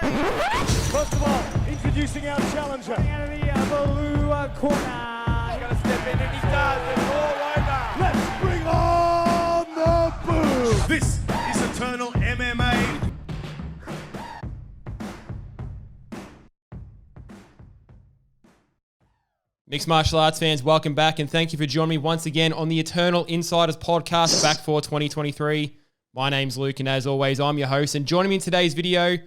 First of all, introducing our challenger. Out of the blue corner. He's going to step in and he does. It's all over. Let's bring on the boom. This is Eternal MMA. Mixed martial arts fans, welcome back and thank you for joining me once again on the Eternal Insiders Podcast back for 2023. My name's Luke and as always, I'm your host. And joining me in today's video,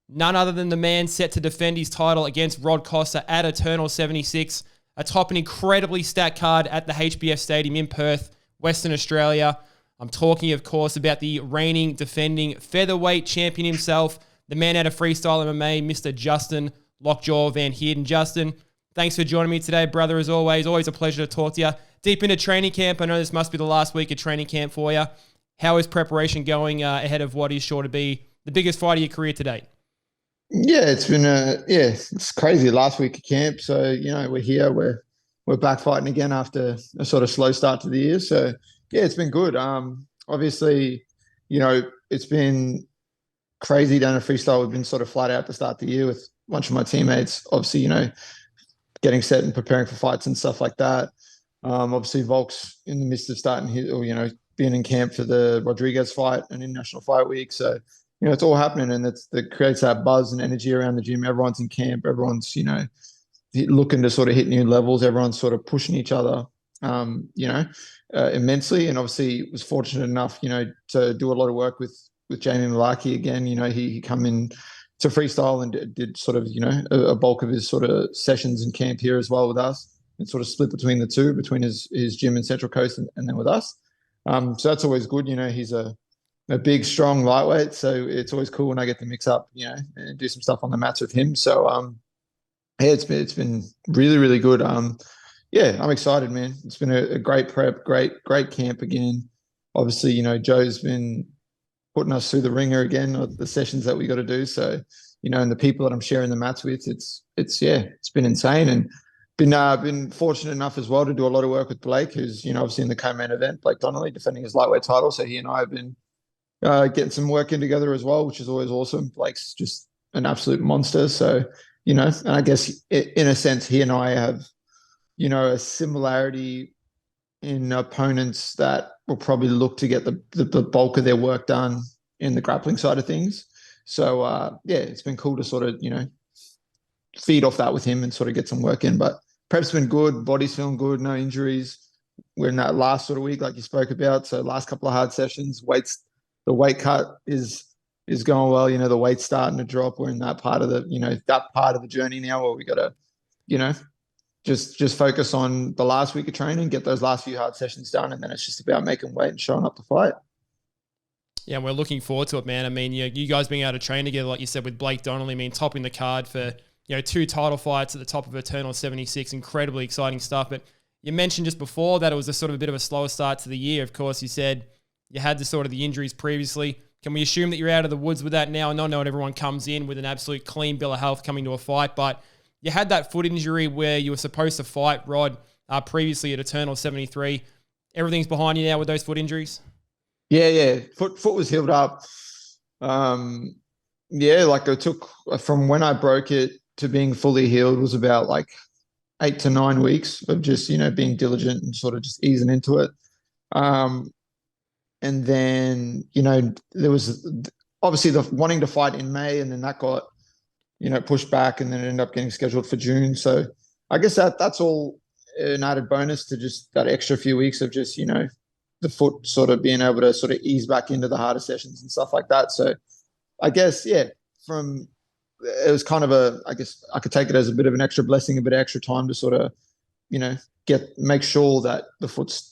none other than the man set to defend his title against Rod Costa at Eternal 76, atop an incredibly stacked card at the HBF Stadium in Perth, Western Australia. I'm talking, of course, about the reigning, defending featherweight champion himself, the man out of freestyle MMA, Mr. Justin Lockjaw Van Heerden. Justin, thanks for joining me today, brother, as always. Always a pleasure to talk to you. Deep into training camp. I know this must be the last week of training camp for you. How is preparation going ahead of what is sure to be the biggest fight of your career to date? Yeah, it's been it's crazy last week of camp. So, we're here, we're back fighting again after a sort of slow start to the year. So yeah, it's been good. Obviously, it's been crazy down in freestyle. We've been sort of flat out to start the year with a bunch of my teammates, obviously, getting set and preparing for fights and stuff like that. Obviously Volk's in the midst of starting his, being in camp for the Rodriguez fight and International Fight Week. So, it's all happening and that creates that buzz and energy around the gym. Everyone's in camp. Everyone's, looking to sort of hit new levels. Everyone's sort of pushing each other, immensely. And obviously was fortunate enough, to do a lot of work with Jamie Malaki again. He come in to freestyle and did sort of, a bulk of his sort of sessions in camp here as well with us and sort of split between the two, between his gym in Central Coast and then with us. So that's always good. He's a big, strong lightweight. So it's always cool when I get to mix up, and do some stuff on the mats with him. So, it's been really, really good. I'm excited, man. It's been a great prep, great camp again. Obviously, Joe's been putting us through the ringer again, the sessions that we got to do. So, and the people that I'm sharing the mats with, it's been insane. And been fortunate enough as well to do a lot of work with Blake, who's, obviously in the co-main event, Blake Donnelly defending his lightweight title. So he and I have been getting some work in together as well, which is always awesome. Blake's just an absolute monster. So, and I guess in a sense, he and I have, a similarity in opponents that will probably look to get the bulk of their work done in the grappling side of things. So, it's been cool to sort of, feed off that with him and sort of get some work in. But prep's been good, body's feeling good, no injuries. We're in that last sort of week like you spoke about. So last couple of hard sessions, the weight cut is going well. The weight's starting to drop. We're in that part of the journey now where we got to, just focus on the last week of training, get those last few hard sessions done. And then it's just about making weight and showing up to fight. Yeah, and we're looking forward to it, man. I mean, you guys being able to train together, like you said, with Blake Donnelly, topping the card for, 2 title fights at the top of Eternal 76, incredibly exciting stuff. But you mentioned just before that it was a sort of a bit of a slower start to the year. Of course, you said you had the injuries previously. Can we assume that you're out of the woods with that now? And I know not everyone comes in with an absolute clean bill of health coming to a fight, but you had that foot injury where you were supposed to fight Rod previously at Eternal 73. Everything's behind you now with those foot injuries? Yeah. Foot was healed up. It took from when I broke it to being fully healed was about 8 to 9 weeks of just, being diligent and sort of just easing into it. And then, there was obviously the wanting to fight in May, and then that got, pushed back, and then it ended up getting scheduled for June. So I guess that's all an added bonus to just that extra few weeks of just, the foot sort of being able to sort of ease back into the harder sessions and stuff like that. So I guess, it was kind of I guess I could take it as a bit of an extra blessing, a bit of extra time to sort of, make sure that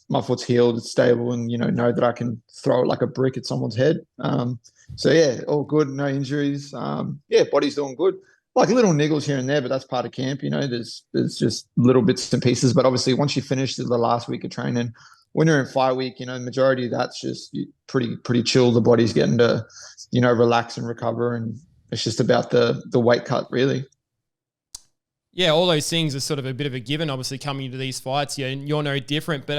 my foot's healed, it's stable, and, know that I can throw it like a brick at someone's head. All good, no injuries. Body's doing good. Little niggles here and there, but that's part of camp. There's just little bits and pieces. But obviously, once you finish the last week of training, when you're in fight week, the majority of that's just pretty chill. The body's getting to, relax and recover, and it's just about the weight cut, really. Yeah, all those things are sort of a bit of a given, obviously, coming into these fights. Yeah, and you're no different. But,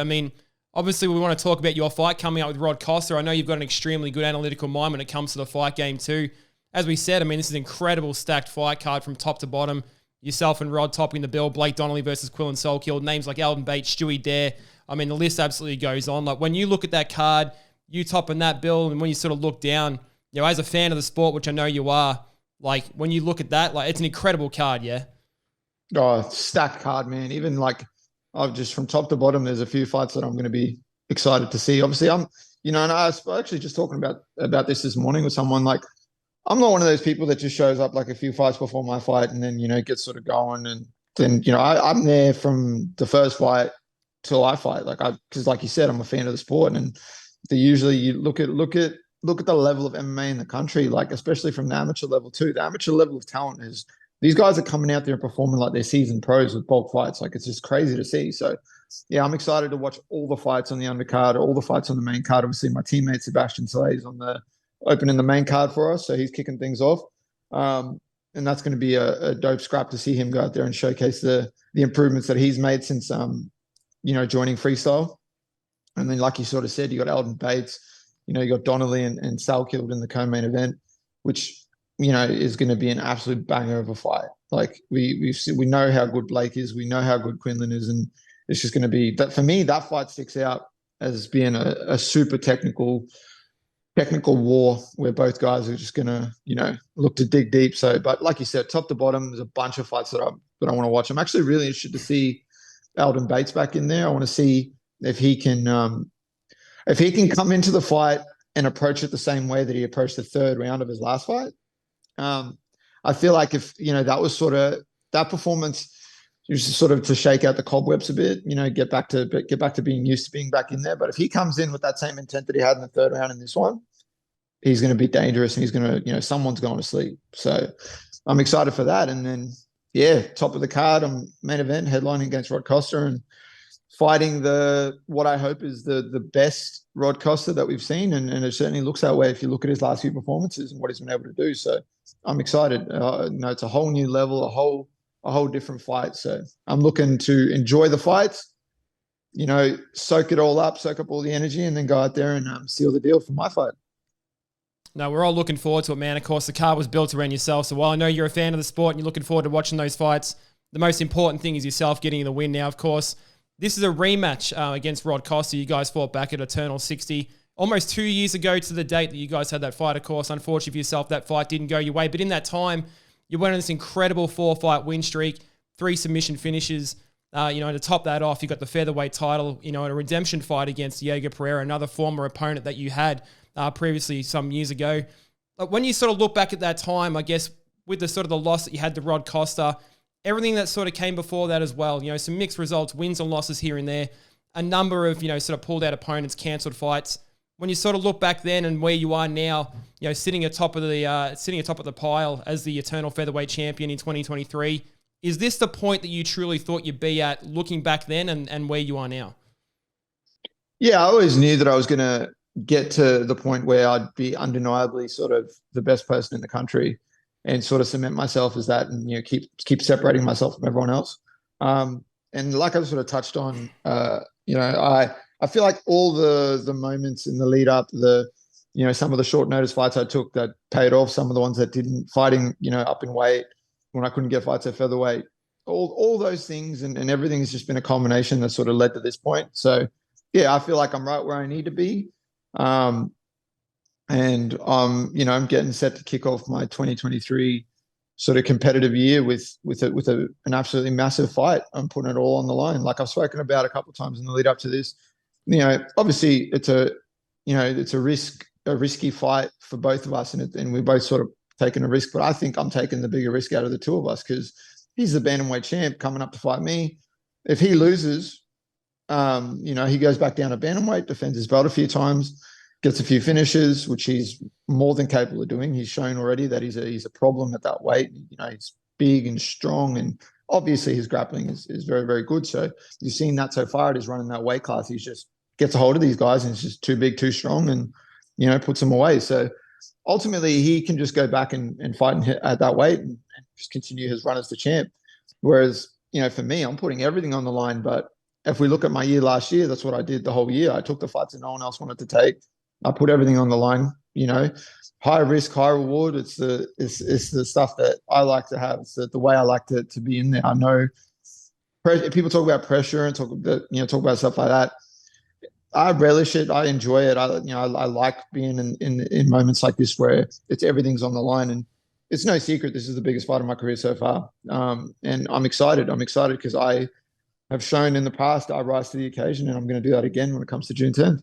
obviously, we want to talk about your fight coming up with Rod Costa. I know you've got an extremely good analytical mind when it comes to the fight game too. as we said, I mean, this is an incredible stacked fight card from top to bottom. Yourself and Rod topping the bill, Blake Donnelly versus Quillan Solkill, names like Alden Bates, Stewie Dare. I mean, the list absolutely goes on. Like, when you look at that card, you topping that bill, and when you sort of look down, you know, as a fan of the sport, which I know you are, like, when you look at that, like, it's an incredible card, yeah? Oh, stacked card, man. Even like, I've just from top to bottom, there's a few fights that I'm going to be excited to see. Obviously, and I was actually just talking about this morning with someone. Like, I'm not one of those people that just shows up like a few fights before my fight and then, gets sort of going. And then, I'm there from the first fight till I fight. Because like you said, I'm a fan of the sport, and usually you look at the level of MMA in the country, like especially from the amateur level too. The amateur level of talent is, these guys are coming out there and performing like they're seasoned pros with bulk fights. Like, it's just crazy to see. So, yeah, I'm excited to watch all the fights on the undercard, all the fights on the main card. Obviously, my teammate Sebastian Saleh is opening the main card for us, so he's kicking things off. And that's going to be a dope scrap to see him go out there and showcase the improvements that he's made since joining freestyle. And then, like you sort of said, you got Alden Bates, you got Donnelly and Salkill in the co-main event, which is going to be an absolute banger of a fight. Like, we know how good Blake is, we know how good Quinlan is, and it's just going to be that. For me, that fight sticks out as being a super technical war where both guys are just going to look to dig deep. So, but like you said, top to bottom, there's a bunch of fights that I want to watch. I'm actually really interested to see Alden Bates back in there. I want to see if he can come into the fight and approach it the same way that he approached the third round of his last fight. I feel like if, that was sort of that performance, just sort of to shake out the cobwebs a bit, get back to being used to being back in there. But if he comes in with that same intent that he had in the third round in this one, he's going to be dangerous, and he's going to, someone's going to sleep. So I'm excited for that. And then, yeah, top of the card, main event, headlining against Rod Costa and fighting what I hope is the best Rod Costa that we've seen. And it certainly looks that way if you look at his last few performances and what he's been able to do. So I'm excited. It's a whole new level, a whole different fight. So I'm looking to enjoy the fights, soak it all up, soak up all the energy, and then go out there and seal the deal for my fight. No, we're all looking forward to it, man. Of course, the card was built around yourself. So while I know you're a fan of the sport and you're looking forward to watching those fights, the most important thing is yourself getting the win now. Of course, this is a rematch against Rod Costa. You guys fought back at Eternal 60 almost 2 years ago to the date that you guys had that fight. Of course, unfortunately for yourself, that fight didn't go your way. But in that time, you went on this incredible 4-fight win streak, 3 submission finishes. To top that off, you got the featherweight title, in a redemption fight against Diego Pereira, another former opponent that you had previously some years ago. But when you sort of look back at that time, I guess with the sort of the loss that you had to Rod Costa, everything that sort of came before that as well, some mixed results, wins and losses here and there, a number of, sort of pulled out opponents, cancelled fights. When you sort of look back then and where you are now, sitting atop of the pile as the Eternal Featherweight champion in 2023, is this the point that you truly thought you'd be at looking back then and where you are now? Yeah, I always knew that I was going to get to the point where I'd be undeniably sort of the best person in the country and sort of cement myself as that, and keep separating myself from everyone else. And like I sort of touched on, I feel like all the moments in the lead up, some of the short notice fights I took that paid off, some of the ones that didn't, fighting up in weight when I couldn't get fights at featherweight, all those things and everything has just been a culmination that sort of led to this point. So yeah, I feel like I'm right where I need to be. And I'm getting set to kick off my 2023 sort of competitive year with an absolutely massive fight. I'm putting it all on the line. Like I've spoken about a couple of times in the lead up to this, obviously it's a risky fight for both of us, and we're both sort of taking a risk, but I think I'm taking the bigger risk out of the two of us because he's the Bantamweight champ coming up to fight me. If he loses, he goes back down to Bantamweight, defends his belt a few times, gets a few finishes, which he's more than capable of doing. He's shown already that he's a problem at that weight. He's big and strong, and obviously his grappling is very, very good. So you've seen that so far at his run in that weight class. He just gets a hold of these guys and it's just too big, too strong, and, puts them away. So ultimately he can just go back and fight at that weight and just continue his run as the champ. Whereas, for me, I'm putting everything on the line. But if we look at my year last year, that's what I did the whole year. I took the fights that no one else wanted to take. I put everything on the line, high risk, high reward. It's the stuff that I like to have. It's the way I like to be in there. I know people talk about pressure and talk about stuff like that. I relish it. I enjoy it. I like being in moments like this where everything's on the line, and it's no secret this is the biggest fight of my career so far. And I'm excited. I'm excited because I have shown in the past I rise to the occasion, and I'm going to do that again when it comes to June 10th.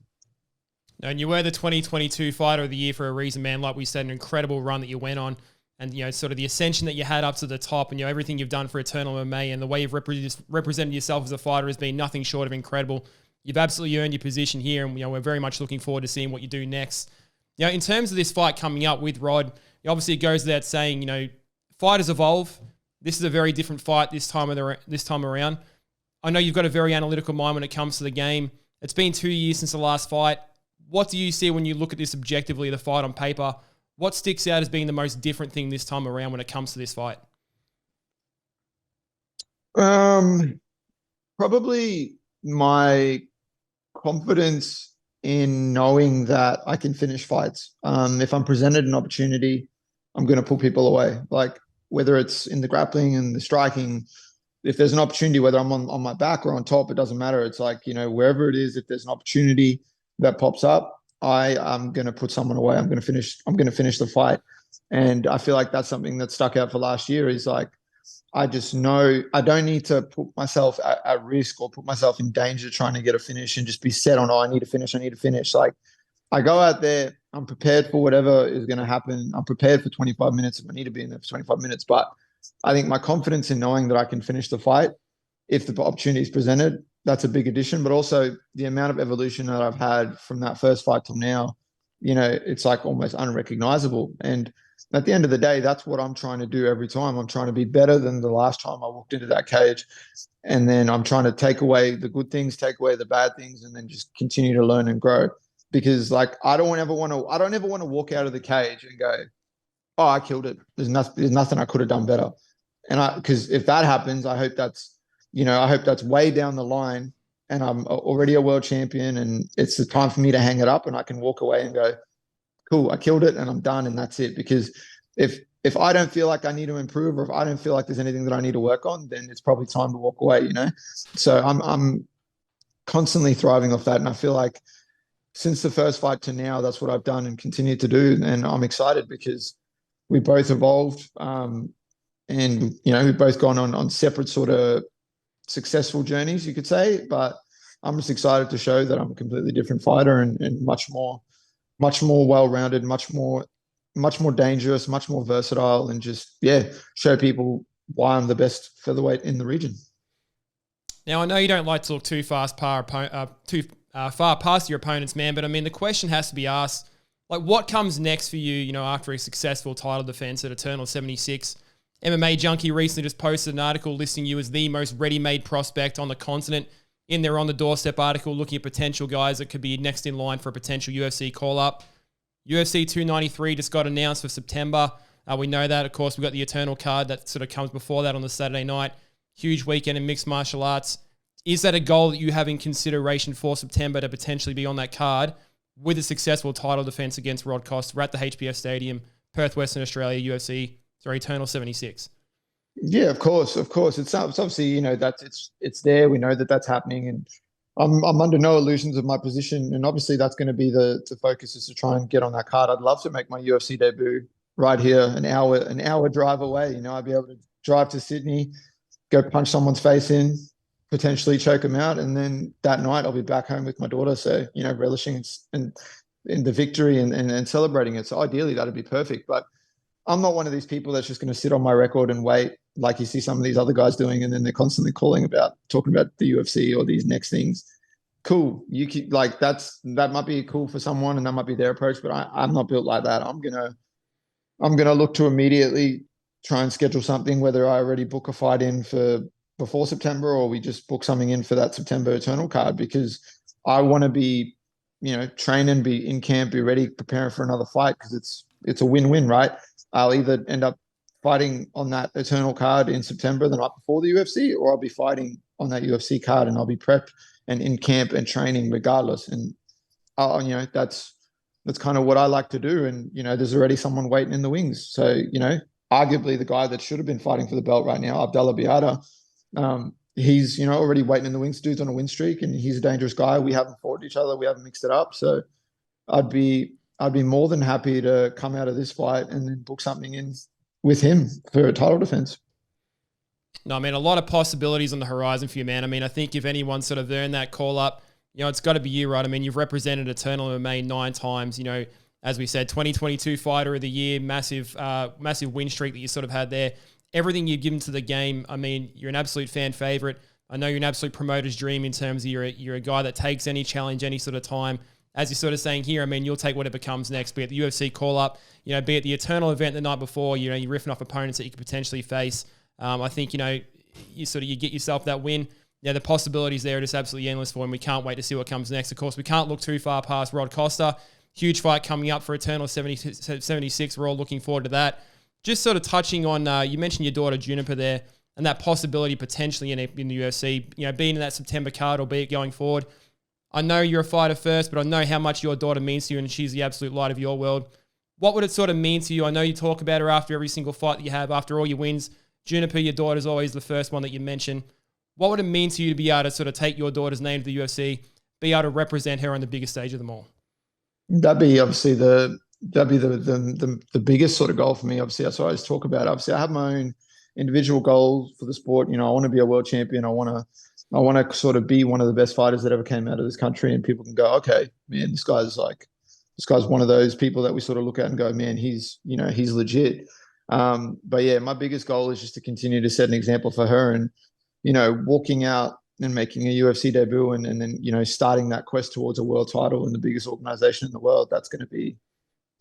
And you were the 2022 Fighter of the Year for a reason, man. Like we said, an incredible run that you went on, and sort of the ascension that you had up to the top, and everything you've done for Eternal MMA and the way you've represented yourself as a fighter has been nothing short of incredible. You've absolutely earned your position here, and we're very much looking forward to seeing what you do next. In terms of this fight coming up with Rod, obviously it goes without saying, fighters evolve. This is a very different fight this time around. I know you've got a very analytical mind when it comes to the game. It's been 2 years since the last fight. What do you see when you look at this objectively, the fight on paper? What sticks out as being the most different thing this time around when it comes to this fight? Probably my confidence in knowing that I can finish fights. If I'm presented an opportunity, I'm going to pull people away. Like whether it's in the grappling and the striking, if there's an opportunity, whether I'm on my back or on top, it doesn't matter. It's like, wherever it is, if there's an opportunity that pops up, I'm going to put someone away. I'm going to finish the fight. And I feel like that's something that stuck out for last year is like, I just know I don't need to put myself at risk or put myself in danger trying to get a finish and just be set on, I need to finish. Like I go out there, I'm prepared for whatever is going to happen. I'm prepared for 25 minutes if I need to be in there for 25 minutes. But I think my confidence in knowing that I can finish the fight, if the opportunity is presented, that's a big addition. But also the amount of evolution that I've had from that first fight till now, it's like almost unrecognizable. And at the end of the day, that's what I'm trying to do every time. I'm trying to be better than the last time I walked into that cage. And then I'm trying to take away the good things, take away the bad things, and then just continue to learn and grow. Because like, I don't ever want to walk out of the cage and go, oh, I killed it. There's nothing I could have done better. And because if that happens, I hope that's way down the line and I'm already a world champion and it's the time for me to hang it up and I can walk away and go, cool, I killed it and I'm done and that's it. Because if I don't feel like I need to improve or if I don't feel like there's anything that I need to work on, then it's probably time to walk away, So I'm constantly thriving off that. And I feel like since the first fight to now, that's what I've done and continue to do. And I'm excited because we both evolved and, we've both gone on separate sort of successful journeys, you could say. But I'm just excited to show that I'm a completely different fighter and much more well-rounded, much more dangerous, much more versatile, and just, show people why I'm the best featherweight in the region. Now, I know you don't like to look too far past your opponents, man, but I mean, the question has to be asked, like, what comes next for you, after a successful title defense at Eternal 76? MMA Junkie recently just posted an article listing you as the most ready-made prospect on the continent in their On the Doorstep article, looking at potential guys that could be next in line for a potential UFC call-up. UFC 293 just got announced for September. We know that, of course. We've got the Eternal card that sort of comes before that on the Saturday night. Huge weekend in mixed martial arts. Is that a goal that you have in consideration for September to potentially be on that card with a successful title defense against Rod Costa? We're at the HBF Stadium, Perth, Western Australia, Eternal 76. Yeah, of course. It's obviously, it's there. We know that that's happening, and I'm under no illusions of my position. And obviously, that's going to be the focus is to try and get on that card. I'd love to make my UFC debut right here, an hour drive away. I'd be able to drive to Sydney, go punch someone's face in, potentially choke them out, and then that night I'll be back home with my daughter. So relishing in the victory and celebrating it. So ideally, that'd be perfect, but I'm not one of these people that's just going to sit on my record and wait like you see some of these other guys doing, and then they're constantly talking about the UFC or these next things. Cool. You keep that might be cool for someone and that might be their approach, but I'm not built like that. I'm gonna look to immediately try and schedule something, whether I already book a fight in for before September or we just book something in for that September Eternal card, because I want to be, training, be in camp, be ready, preparing for another fight, because it's a win-win, right? I'll either end up fighting on that Eternal card in September, the night before the UFC, or I'll be fighting on that UFC card and I'll be prepped and in camp and training regardless. And, that's that's kind of what I like to do. And, there's already someone waiting in the wings. So, arguably the guy that should have been fighting for the belt right now, Abdallah Biada, he's, already waiting in the wings. Dude's on a win streak and he's a dangerous guy. We haven't fought each other. We haven't mixed it up. So I'd be more than happy to come out of this fight and then book something in with him for a title defense. No, I mean, a lot of possibilities on the horizon for you, man. I mean, I think if anyone's sort of earned that call up, it's got to be you, right? I mean, you've represented Eternal MMA 9 times, as we said, 2022 Fighter of the Year, massive win streak that you sort of had there. Everything you've given to the game, I mean, you're an absolute fan favorite. I know you're an absolute promoter's dream in terms of you're a guy that takes any challenge, any sort of time. As you're sort of saying here, I mean, you'll take whatever comes next, be it the UFC call-up, be it the Eternal event the night before, you're riffing off opponents that you could potentially face. I think, you get yourself that win. The possibilities there are just absolutely endless for him. We can't wait to see what comes next. Of course, we can't look too far past Rod Costa. Huge fight coming up for Eternal 76. We're all looking forward to that. Just sort of touching on, you mentioned your daughter Juniper there, and that possibility potentially in the UFC, being in that September card, albeit going forward. I know you're a fighter first, but I know how much your daughter means to you, and she's the absolute light of your world. What would it sort of mean to you? I know you talk about her after every single fight that you have, after all your wins. Juniper, your daughter's always the first one that you mention. What would it mean to you to be able to sort of take your daughter's name to the UFC, be able to represent her on the biggest stage of them all? That'd be obviously the biggest sort of goal for me. Obviously, that's what I always talk about. Obviously, I have my own individual goals for the sport. I want to be a world champion. I want to sort of be one of the best fighters that ever came out of this country, and people can go, okay, man, this guy's one of those people that we sort of look at and go, man, he's legit. But yeah, my biggest goal is just to continue to set an example for her, and walking out and making a UFC debut, and then starting that quest towards a world title in the biggest organization in the world. That's going to be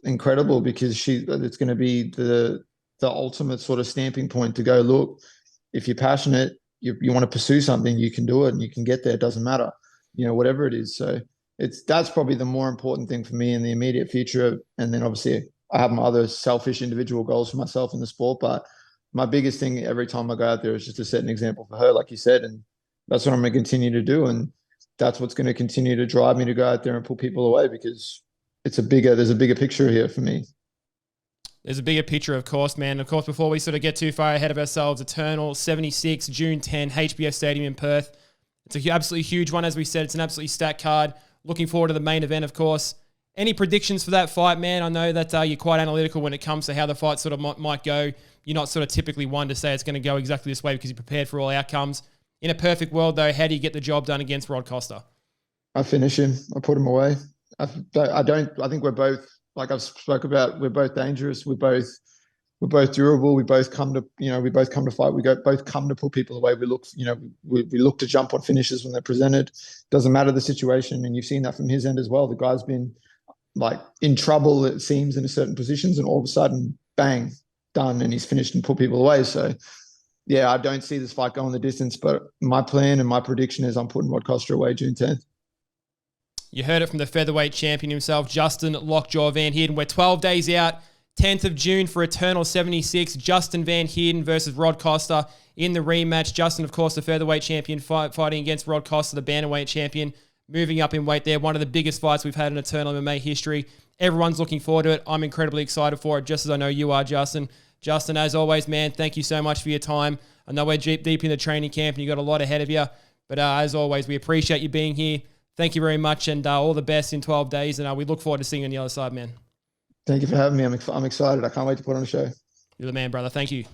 incredible, because it's going to be the ultimate sort of stamping point to go, look, if you're passionate, you want to pursue something, you can do it and you can get there. It doesn't matter, whatever it is. So that's probably the more important thing for me in the immediate future. And then obviously I have my other selfish individual goals for myself in the sport, but my biggest thing every time I go out there is just to set an example for her, like you said, and that's what I'm going to continue to do. And that's what's going to continue to drive me to go out there and pull people away, because there's a bigger picture here for me. There's a bigger picture, of course, man. Of course, before we sort of get too far ahead of ourselves, Eternal 76, June 10, HBS Stadium in Perth. It's an absolutely huge one, as we said. It's an absolutely stacked card. Looking forward to the main event, of course. Any predictions for that fight, man? I know that you're quite analytical when it comes to how the fight sort of might go. You're not sort of typically one to say it's going to go exactly this way because you're prepared for all outcomes. In a perfect world, though, how do you get the job done against Rod Costa? I finish him. I put him away. I think we're both, like I've spoke about, we're both dangerous. We're both durable. We both come to fight. We both come to put people away. We look to jump on finishes when they're presented. Doesn't matter the situation. And you've seen that from his end as well. The guy's been like in trouble, it seems, in certain positions, and all of a sudden, bang, done, and he's finished and put people away. So yeah, I don't see this fight going the distance, but my plan and my prediction is I'm putting Rod Costa away June 10th. You heard it from the featherweight champion himself, Justin Lockjaw Van Heerden. We're 12 days out, 10th of June for Eternal 76. Justin Van Heerden versus Rod Costa in the rematch. Justin, of course, the featherweight champion, fighting against Rod Costa, the bantamweight champion, moving up in weight there. One of the biggest fights we've had in Eternal MMA history. Everyone's looking forward to it. I'm incredibly excited for it, just as I know you are, Justin. Justin, as always, man, thank you so much for your time. I know we're deep in the training camp and you got a lot ahead of you, but as always, we appreciate you being here. Thank you very much, and all the best in 12 days, and we look forward to seeing you on the other side, man. Thank you for having me. I'm excited. I can't wait to put on a show. You're the man, brother. Thank you.